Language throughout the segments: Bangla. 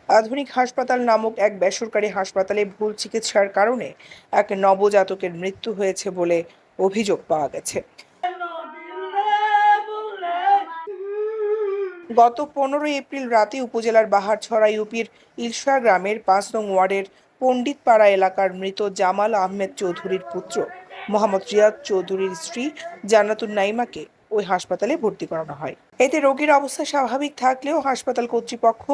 আধুনিক হাসপাতাল নামক এক বেসরকারি হাসপাতালে ভুল চিকিৎসার কারণে এক নবজাতকের মৃত্যু হয়েছে বলে অভিযোগ পাওয়া গেছে। গত 15 এপ্রিল রাতে উপজেলার বাহারছড়া ইউপির ইলশা গ্রামের 5 নং ওয়ার্ডের পণ্ডিতপাড়া এলাকার মৃত জামাল আহমেদ চৌধুরীর পুত্র মোহাম্মদ রিয়াদ চৌধুরীর স্ত্রী জান্নাতুন নাইমাকে ওই হাসপাতালে ভর্তি করানো হয়। এতে রোগীর অবস্থা স্বাভাবিক থাকলেও হাসপাতাল কর্তৃপক্ষ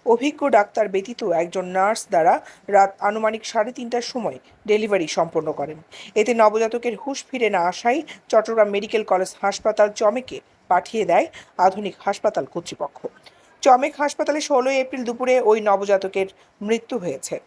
অভিজ্ঞ ডাক্তার ব্যতীত একজন নার্স দ্বারা রাত আনুমানিক 3:30টার সময় ডেলিভারি সম্পন্ন করেন। এতে নবজাতকের হুঁশ ফিরে না আসায় চট্টগ্রাম মেডিকেল কলেজ হাসপাতাল চমেকে পাঠিয়ে দেয় আধুনিক হাসপাতাল কর্তৃপক্ষ। চমেক হাসপাতালে 16 এপ্রিল দুপুরে ওই নবজাতকের মৃত্যু হয়েছে।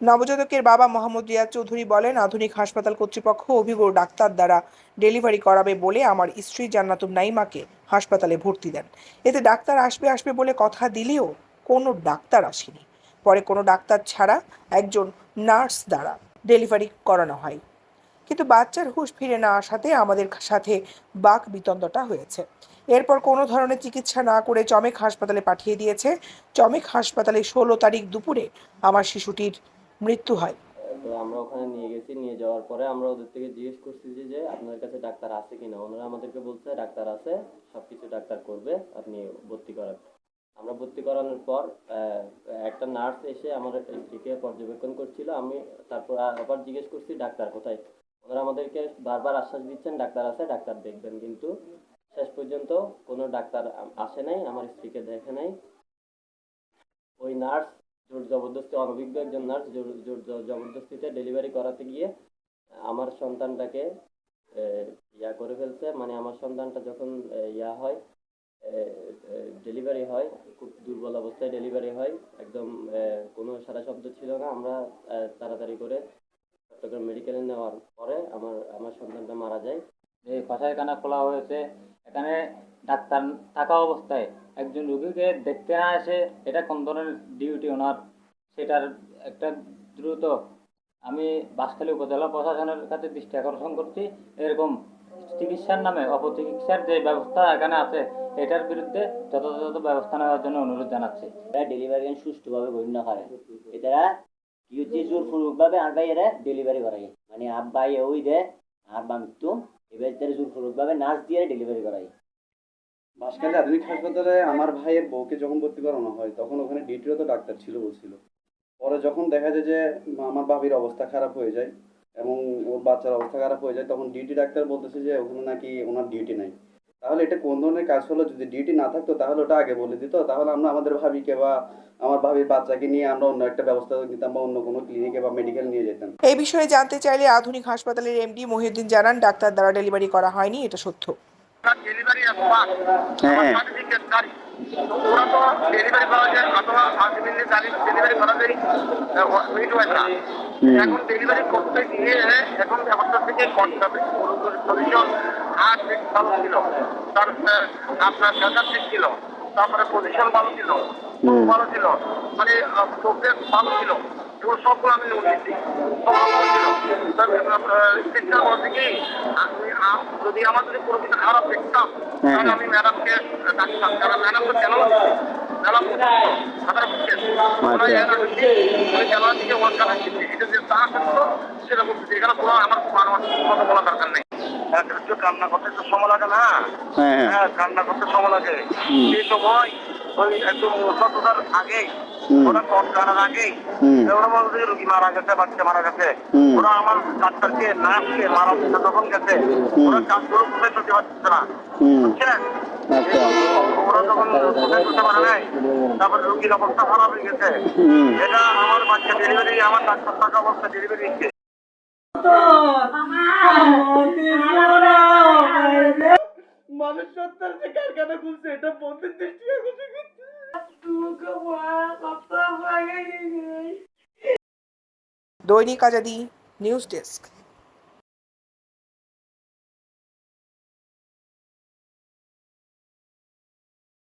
নবজাতকের বাবা মোহাম্মদ রিয়াদ চৌধুরী বলেন, আধুনিক হাসপাতাল কর্তৃপক্ষ অভিজ্ঞ ডাক্তার দ্বারা ডেলিভারি করাবে বলে আমার স্ত্রী জান্নাতুন নাইমাকে হাসপাতালে ভর্তি দেন। এতে ডাক্তার আসবে বলে কথা দিলেও কোনো ডাক্তার আসেনি। পরে কোনো ডাক্তার ছাড়া একজন নার্স দ্বারা ডেলিভারি করানো হয়, কিন্তু বাচ্চার হুঁশ ফিরে না আসাতে আমাদের সাথে বাক বিতণ্ডা হয়েছে। এরপর কোনো ধরনের চিকিৎসা না করে চমেক হাসপাতালে পাঠিয়ে দিয়েছে। চমেক হাসপাতালে 16 তারিখ দুপুরে আমার শিশুটির মৃত্যু হয়। তো আমরা ওখানে নিয়ে গেছি, নিয়ে যাওয়ার পরে আমরা ওদের থেকে জিজ্ঞেস করছি যে আপনার কাছে ডাক্তার আছে কিনা। ওনারা আমাদেরকে বলছে ডাক্তার আছে, সবকিছু ডাক্তার করবে, আপনি ভর্তি করান। আমরা ভর্তি করানোর পর একটা নার্স এসে আমার স্ত্রীকে পর্যবেক্ষণ করছিল। আমি তারপর আবার জিজ্ঞেস করছি ডাক্তার কোথায়। ওনারা আমাদেরকে বারবার আশ্বাস দিচ্ছেন ডাক্তার আছে, ডাক্তার দেখবেন, কিন্তু শেষ পর্যন্ত কোনো ডাক্তার আসে নাই, আমার স্ত্রীকে দেখে নাই। ওই নার্স জোর জবরদস্তি, অনভিজ্ঞ একজন নার্স জোর জবরদস্তিতে ডেলিভারি করাতে গিয়ে আমার সন্তানটাকে ইয়া করে ফেলছে। মানে আমার সন্তানটা যখন ইয়া হয়, ডেলিভারি হয়, খুব দুর্বল অবস্থায় ডেলিভারি হয়, একদম কোনো সারা শব্দ ছিল না। আমরা তাড়াতাড়ি করে চট্টগ্রাম মেডিকেলে নেওয়ার পরে আমার সন্তানটা মারা যায়। যে কসাইখানা খোলা হয়েছে, এখানে ডাক্তার থাকা অবস্থায় একজন রোগীকে দেখতে না এসে এটা কোন ধরনের ডিউটি ওনার, সেটার একটা দ্রুত আমি বাঁশখালী উপজেলা প্রশাসনের কাছে দৃষ্টি আকর্ষণ করছি। এরকম চিকিৎসার নামে অপচিকিৎসার যে ব্যবস্থা এখানে আছে, এটার বিরুদ্ধে যথাযথ ব্যবস্থা নেওয়ার জন্য অনুরোধ জানাচ্ছি। ডেলিভারি সুষ্ঠুভাবে গণ্য করে, এরা কি হচ্ছে জোরপূর্বকভাবে আব্বাই এরা ডেলিভারি করাই, মানে আব্বাই ওই দে আব্বা মৃত্যু এবার তারা জোরপূর্বকভাবে নার্স দিয়ে ডেলিভারি করাই। বাঁশখালী আধুনিক হাসপাতালে আমার ভাইয়ের বউকে যখন ভর্তি করানো হয় তখন ওখানে ডিউটিরত ডাক্তার ছিল বলছিল। পরে যখন দেখা যায় যে আমার ভাবির অবস্থা খারাপ হয়ে যায় এবং ওর বাচ্চার অবস্থা খারাপ হয়ে যায়, তখন ডিউটি ডাক্তার বলতেছে যে ওখানে নাকি ওনার ডিউটি নাই। তাহলে এটা কোন ধরনের কাজ হলো? যদি ডিউটি না থাকতো তাহলে ওটা আগে বলে দিত, তাহলে আমরা আমাদের ভাবিকে বা আমার ভাবির বাচ্চাকে নিয়ে আমরা অন্য একটা ব্যবস্থা নিতাম বা অন্য কোনো ক্লিনিকে বা মেডিকেল নিয়ে যেতাম। এই বিষয়ে জানতে চাইলে আধুনিক হাসপাতালের এমডি মহিউদ্দিন জানান, ডাক্তার দ্বারা ডেলিভারি করা হয়নি, এটা সত্য। ডেলিভারি ওরা তো ডেলিভারি করা যায় অথবা ডেলিভারি করা যায় না। এখন ডেলিভারি করতে গিয়ে এখন ব্যবস্থা থেকে করতে হবে। হাত ভালো ছিল, তার আপনার সাজা ঠিক ছিল, তারপরে পজিশন ভালো ছিল, ভালো ছিল, মানে চোখের ভালো ছিল, সবগুলো আমি নিচ্ছি চিন্তা করতে কি যদি আমার যদি কোনো কিছু খারাপ দেখতাম তাহলে আমি ম্যাডামকে ডাকতাম, কারণ ম্যাডাম তো চ্যানেল ম্যাডাম চ্যানেল থেকে ওয়ার্কার আসছে, এটা যে তা করতো সেটা বলতেছে। এখানে কোনো আমার কথা বলার দরকার নেই। কান্না করতে একটু সময় লাগে না? হ্যাঁ, কান্না করতে সময় লাগে। সেই সময় ওই একদম সততার আগেই ওরা কট করার আগেই ওরা বলতে রোগী মারা গেছে, বাচ্চা মারা গেছে, ওরা আমার ডাক্তারকে নার্সকে মারা তখন গেছে, ওরা কাজগুলো কোথায় করতে পারছে না, বুঝছেন? ওরা যখন করতে পারে নাই, তারপরে রোগীর অবস্থা খারাপ হয়ে গেছে। এটা আমার বাচ্চা ডেলিভারি, আমার ডাক্তার থাকা অবস্থা ডেলিভারি দিচ্ছে। মানুষ সত্তর যে কারখানা খুলছে এটা বন্ধের দৃষ্টি আকর্ষণ করছে। দৈনিক আজাদী নিউজ ডেস্ক।